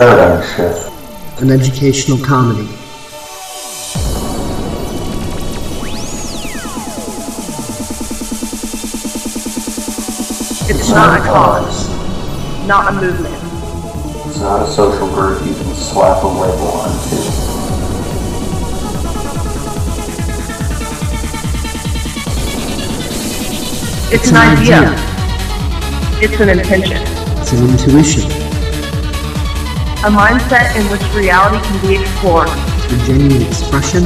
Paradigm Shift, an educational comedy. It's not a cause, not a movement. It's not a social group you can slap a label onto. It's an idea. It's an intention. It's an intuition. A mindset in which reality can be explored. Through genuine expression,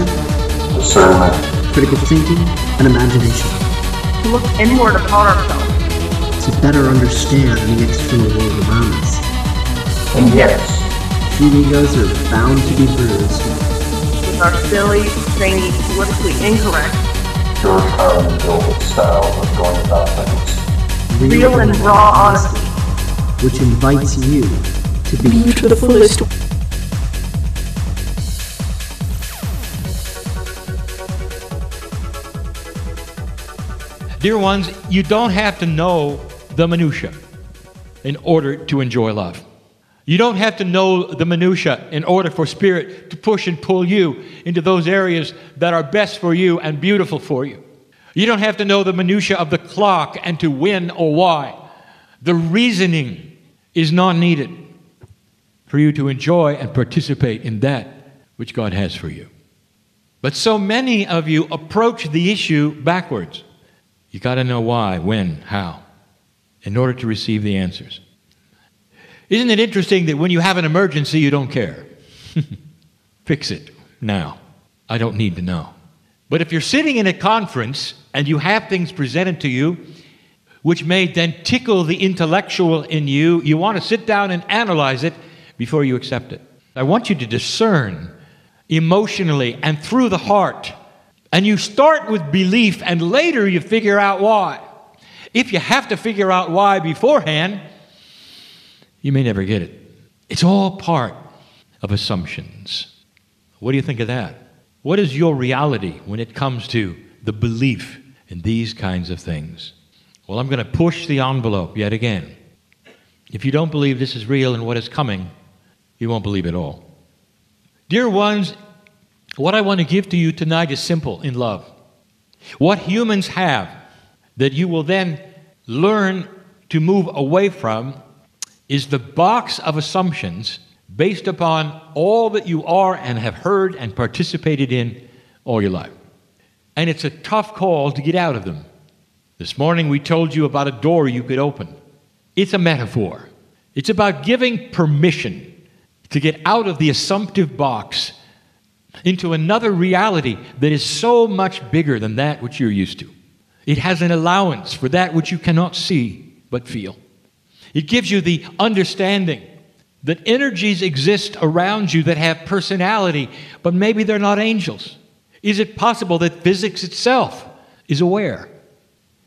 Discernment, critical thinking, and imagination. To look inward upon ourselves. To better understand the external world around us. and yes, Few egos are bound to be bruised. With our silly, zany, politically incorrect, George Carlin built style of going about things. real and raw honesty. Which invites you to be to the fullest. Dear ones, you don't have to know the minutia in order to enjoy love. You don't have to know the minutia in order for Spirit to push and pull you into those areas that are best for you and beautiful for you. You don't have to know the minutia of the clock and to win or why. The reasoning is not needed for you to enjoy and participate in that which God has for you. But so many of you approach the issue backwards. You got to know why, when, how, in order to receive the answers. Isn't it interesting that when you have an emergency, you don't care? Fix it now. I don't need to know. But if you're sitting in a conference and you have things presented to you which may then tickle the intellectual in you, you want to sit down and analyze it before you accept it. I want you to discern emotionally and through the heart. And you start with belief and later you figure out why. If you have to figure out why beforehand, you may never get it. It's all part of assumptions. What do you think of that? What is your reality when it comes to the belief in these kinds of things? Well, I'm going to push the envelope yet again. If you don't believe this is real and what is coming, you won't believe it all. Dear ones, what I want to give to you tonight is simple in love. What humans have that you will then learn to move away from is the box of assumptions based upon all that you are and have heard and participated in all your life. And it's a tough call to get out of them. This morning we told you about a door you could open. It's a metaphor. It's about giving permission to get out of the assumptive box into another reality that is so much bigger than that which you're used to. It has an allowance for that which you cannot see but feel. It gives you the understanding that energies exist around you that have personality, but maybe they're not angels. Is it possible that physics itself is aware?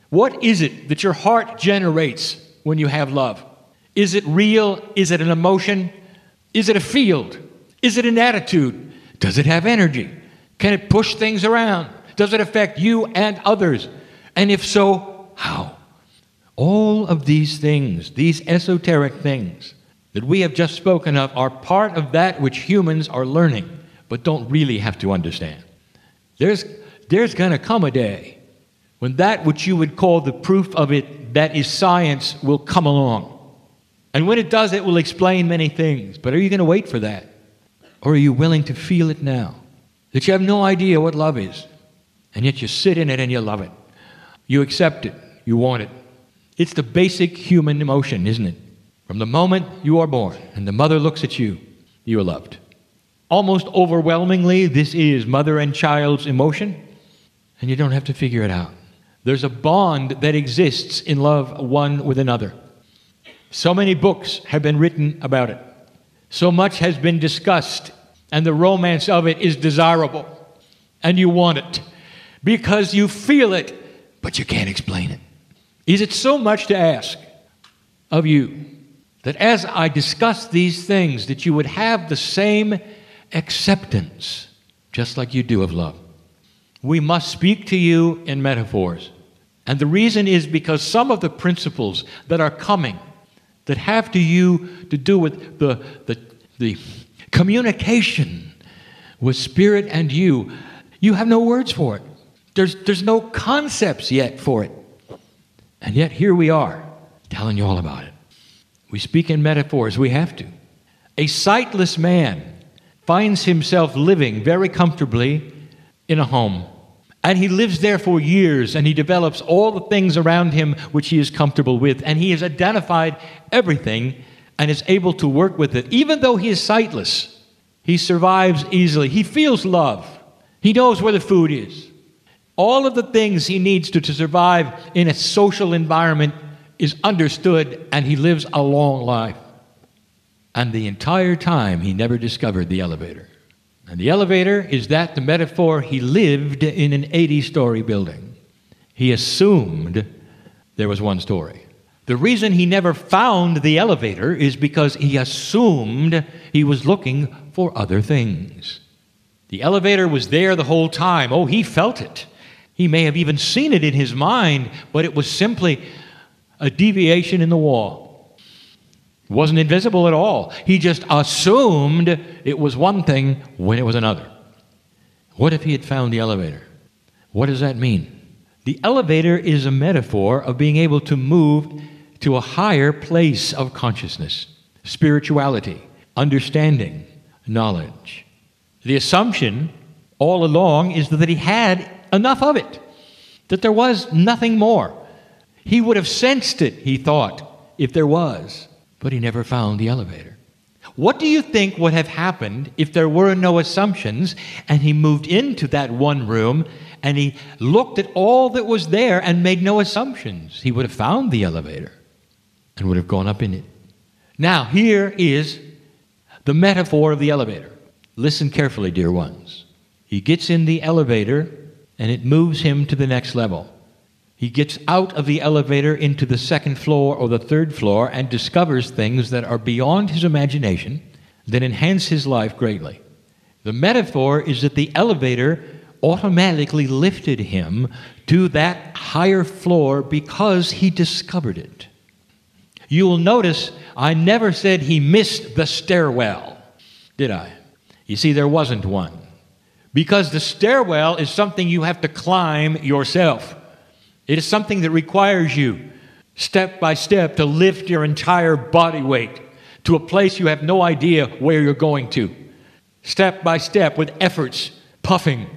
What is it that your heart generates when you have love? Is it real? Is it an emotion? Is it a field? Is it an attitude? Does it have energy? Can it push things around? Does it affect you and others? And if so, how? All of these things, these esoteric things that we have just spoken of, are part of that which humans are learning, but don't really have to understand. There's going to come a day when that which you would call the proof of it, that is science, will come along. And when it does, it will explain many things. But are you going to wait for that? Or are you willing to feel it now? That you have no idea what love is, and yet you sit in it and you love it. You accept it. You want it. It's the basic human emotion, isn't it? From the moment you are born and the mother looks at you, you are loved. Almost overwhelmingly, this is mother and child's emotion, and you don't have to figure it out. There's a bond that exists in love one with another. So many books have been written about it. So much has been discussed, and the romance of it is desirable, and you want it because you feel it, but you can't explain it. Is it so much to ask of you that as I discuss these things, that you would have the same acceptance, just like you do of love? We must speak to you in metaphors. And the reason is because some of the principles that are coming, that have to do with the communication with Spirit and you have no words for it. There's no concepts yet for it. And yet here we are, telling you all about it. We speak in metaphors, we have to. A sightless man finds himself living very comfortably in a home. And he lives there for years, and he develops all the things around him which he is comfortable with. And he has identified everything and is able to work with it. Even though he is sightless, he survives easily. He feels love. He knows where the food is. All of the things he needs to survive in a social environment is understood, and he lives a long life. And the entire time, he never discovered the elevator. And the elevator is the metaphor, he lived in an 80-story building. He assumed there was one story. The reason he never found the elevator is because he assumed he was looking for other things. The elevator was there the whole time. Oh, he felt it. He may have even seen it in his mind, but it was simply a deviation in the wall. It wasn't invisible at all. He just assumed it was one thing when it was another. What if he had found the elevator? What does that mean? The elevator is a metaphor of being able to move to a higher place of consciousness, spirituality, understanding, knowledge. The assumption all along is that he had enough of it, that there was nothing more. He would have sensed it, he thought, if there was. But he never found the elevator. What do you think would have happened if there were no assumptions and he moved into that one room and he looked at all that was there and made no assumptions? He would have found the elevator and would have gone up in it. Now, here is the metaphor of the elevator. Listen carefully, dear ones. He gets in the elevator and it moves him to the next level. He gets out of the elevator into the second floor or the third floor and discovers things that are beyond his imagination that enhance his life greatly. The metaphor is that the elevator automatically lifted him to that higher floor because he discovered it. You will notice I never said he missed the stairwell, did I? You see, there wasn't one. Because the stairwell is something you have to climb yourself. It is something that requires you, step by step, to lift your entire body weight to a place you have no idea where you're going to. Step by step, with efforts, puffing,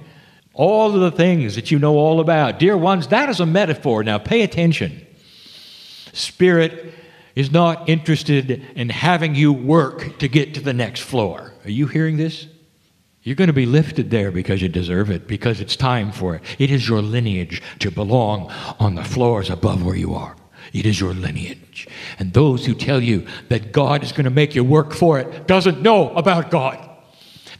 all of the things that you know all about. Dear ones, that is a metaphor. Now pay attention. Spirit is not interested in having you work to get to the next floor. Are you hearing this? You're going to be lifted there because you deserve it, because it's time for it. It is your lineage to belong on the floors above where you are. It is your lineage. And those who tell you that God is going to make you work for it doesn't know about God.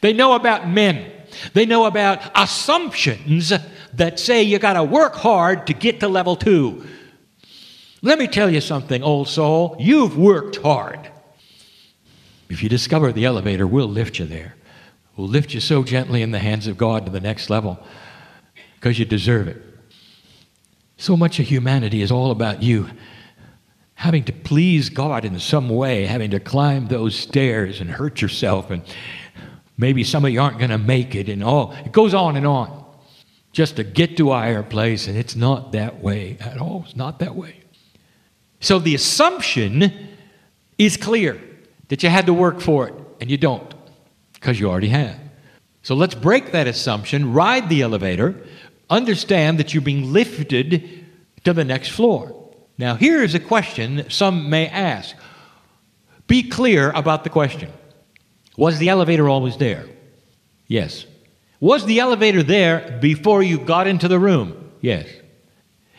They know about men. They know about assumptions that say you got to work hard to get to level 2. Let me tell you something, old soul. You've worked hard. If you discover the elevator, we'll lift you there. We'll lift you so gently in the hands of God to the next level because you deserve it. So much of humanity is all about you having to please God in some way, having to climb those stairs and hurt yourself, and maybe some of you aren't going to make it, and it goes on just to get to a higher place, and it's not that way at all. It's not that way. So the assumption is clear that you had to work for it, and you don't. Because you already have. So let's break that assumption, ride the elevator, understand that you're being lifted to the next floor. Now, here is a question some may ask. Be clear about the question. Was the elevator always there? Yes. Was the elevator there before you got into the room? Yes.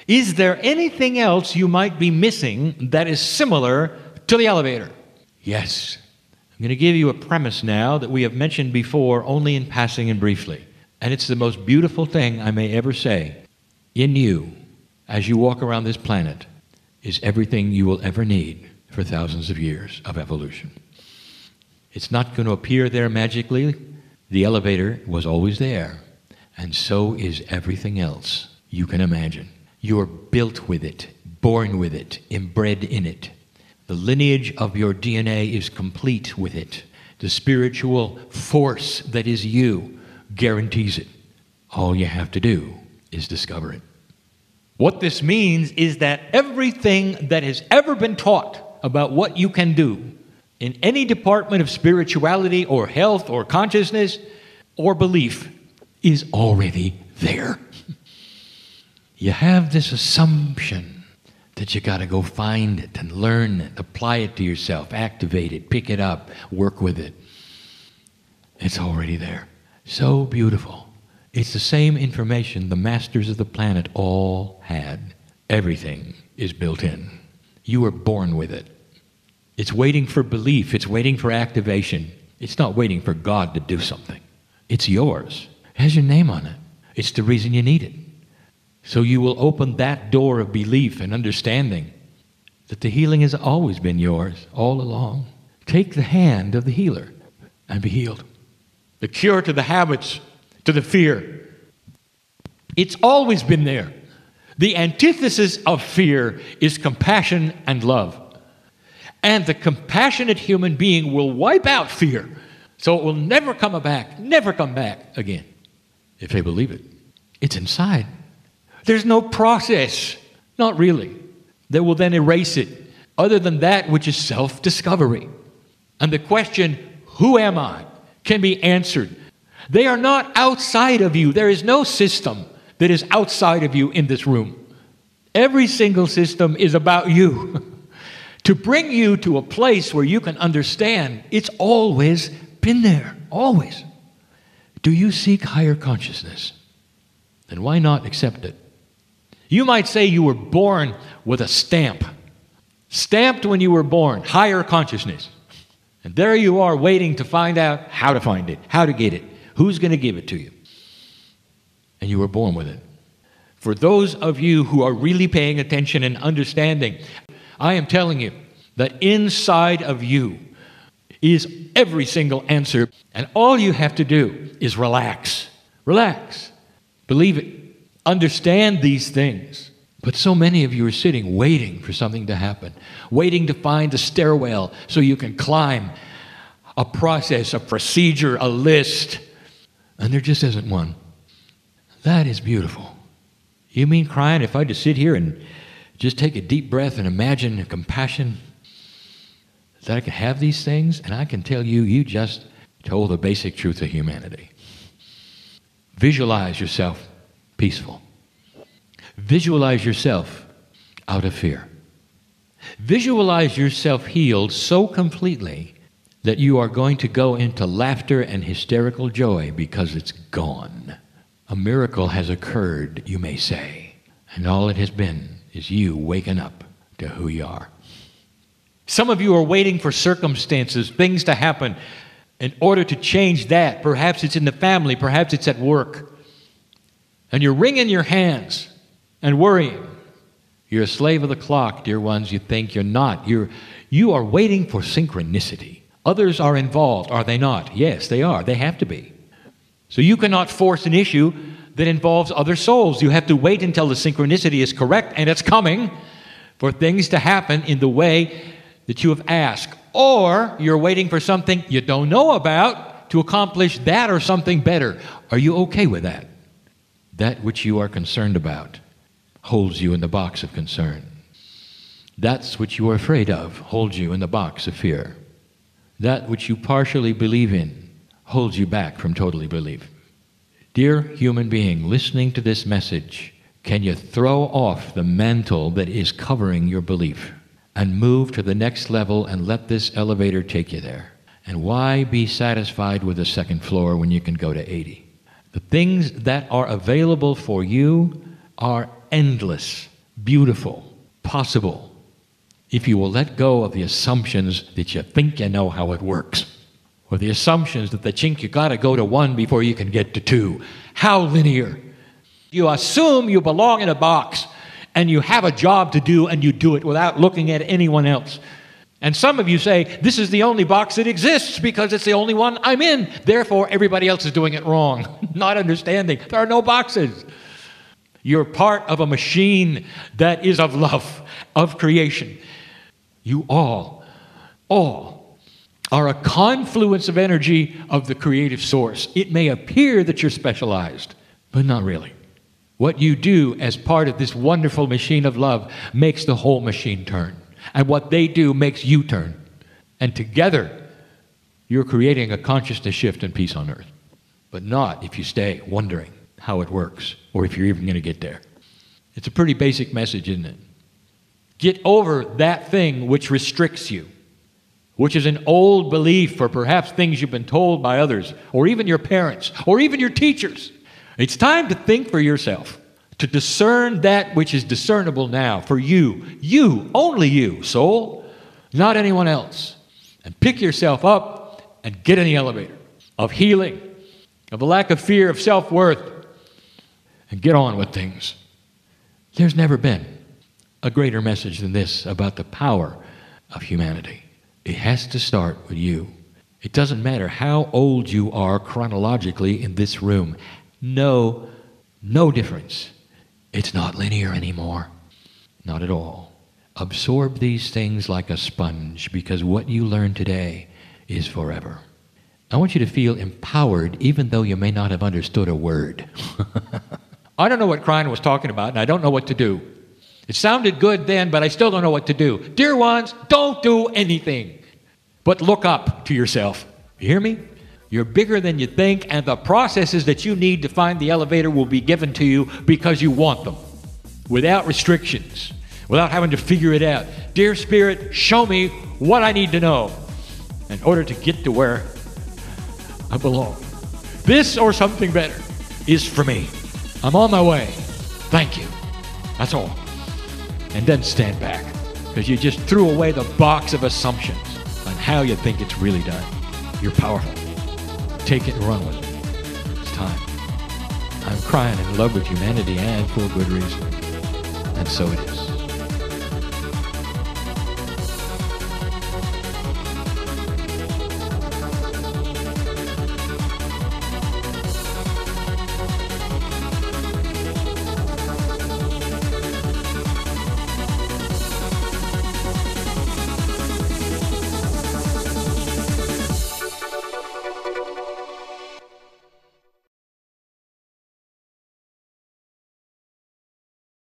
Is there anything else you might be missing that is similar to the elevator? Yes. I'm going to give you a premise now that we have mentioned before only in passing and briefly. And it's the most beautiful thing I may ever say. In you, as you walk around this planet, is everything you will ever need for thousands of years of evolution. It's not going to appear there magically. The elevator was always there. And so is everything else you can imagine. You are built with it, born with it, inbred in it. The lineage of your DNA is complete with it. The spiritual force that is you guarantees it. All you have to do is discover it. What this means is that everything that has ever been taught about what you can do in any department of spirituality or health or consciousness or belief is already there. You have this assumption that you got to go find it and learn it, apply it to yourself, activate it, pick it up, work with it. It's already there. So beautiful. It's the same information the masters of the planet all had. Everything is built in. You were born with it. It's waiting for belief. It's waiting for activation. It's not waiting for God to do something. It's yours. It has your name on it. It's the reason you need it. So you will open that door of belief and understanding that the healing has always been yours all along. Take the hand of the healer and be healed. The cure to the habits, to the fear. It's always been there. The antithesis of fear is compassion and love. And the compassionate human being will wipe out fear. So it will never come back again. If they believe it. It's inside. There's no process. Not really. That will then erase it. Other than that which is self-discovery. And the question, who am I, can be answered. They are not outside of you. There is no system that is outside of you in this room. Every single system is about you. To bring you to a place where you can understand it's always been there. Always. Do you seek higher consciousness? Then why not accept it? You might say you were born with a stamp. Stamped when you were born, higher consciousness. And there you are waiting to find out how to find it, how to get it, who's going to give it to you. And you were born with it. For those of you who are really paying attention and understanding, I am telling you that inside of you is every single answer. And all you have to do is relax. Relax. Believe it. Understand these things. But so many of you are sitting waiting for something to happen. Waiting to find a stairwell so you can climb a process, a procedure, a list. And there just isn't one. That is beautiful. You mean, Kryon, if I just sit here and just take a deep breath and imagine compassion, that I can have these things? And I can tell you, you just told the basic truth of humanity. Visualize yourself peaceful. Visualize yourself out of fear. Visualize yourself healed so completely that you are going to go into laughter and hysterical joy because it's gone. A miracle has occurred, you may say, and all it has been is you waking up to who you are. Some of you are waiting for circumstances, things to happen in order to change that. Perhaps it's in the family, perhaps it's at work. And you're wringing your hands and worrying. You're a slave of the clock, dear ones. You think you're not. You are waiting for synchronicity. Others are involved, are they not? Yes, they are. They have to be. So you cannot force an issue that involves other souls. You have to wait until the synchronicity is correct, and it's coming, for things to happen in the way that you have asked. Or you're waiting for something you don't know about to accomplish that or something better. Are you okay with that? That which you are concerned about holds you in the box of concern. That's what you are afraid of holds you in the box of fear. That which you partially believe in holds you back from totally belief. Dear human being, listening to this message, can you throw off the mantle that is covering your belief and move to the next level and let this elevator take you there? And why be satisfied with the second floor when you can go to 80? The things that are available for you are endless, beautiful, possible, if you will let go of the assumptions that you think you know how it works, or the assumptions that you got to go to 1 before you can get to 2. How linear. You assume you belong in a box and you have a job to do and you do it without looking at anyone else. And some of you say, this is the only box that exists because it's the only one I'm in. Therefore, everybody else is doing it wrong. Not understanding. There are no boxes. You're part of a machine that is of love, of creation. You all are a confluence of energy of the creative source. It may appear that you're specialized, but not really. What you do as part of this wonderful machine of love makes the whole machine turn. And what they do makes you turn. And together, you're creating a consciousness shift and peace on earth. But not if you stay wondering how it works, or if you're even going to get there. It's a pretty basic message, isn't it? Get over that thing which restricts you, which is an old belief, or perhaps things you've been told by others, or even your parents, or even your teachers. It's time to think for yourself, to discern that which is discernible now for you, only you, soul, not anyone else. And pick yourself up and get in the elevator of healing, of a lack of fear, of self-worth, and get on with things. There's never been a greater message than this about the power of humanity. It has to start with you. It doesn't matter how old you are chronologically in this room. No difference. It's not linear anymore. Not at all. Absorb these things like a sponge, because what you learn today is forever. I want you to feel empowered even though you may not have understood a word. I don't know what Kryon was talking about, and I don't know what to do. It sounded good then, but I still don't know what to do. Dear ones, don't do anything, but look up to yourself. You hear me? You're bigger than you think, and the processes that you need to find the elevator will be given to you because you want them, without restrictions, without having to figure it out. Dear Spirit, show me what I need to know in order to get to where I belong. This or something better is for me. I'm on my way. Thank you. That's all. And then stand back, because you just threw away the box of assumptions on how you think it's really done. You're powerful. Take it and run with it. It's time. I'm crying in love with humanity, and for good reason. And so it is.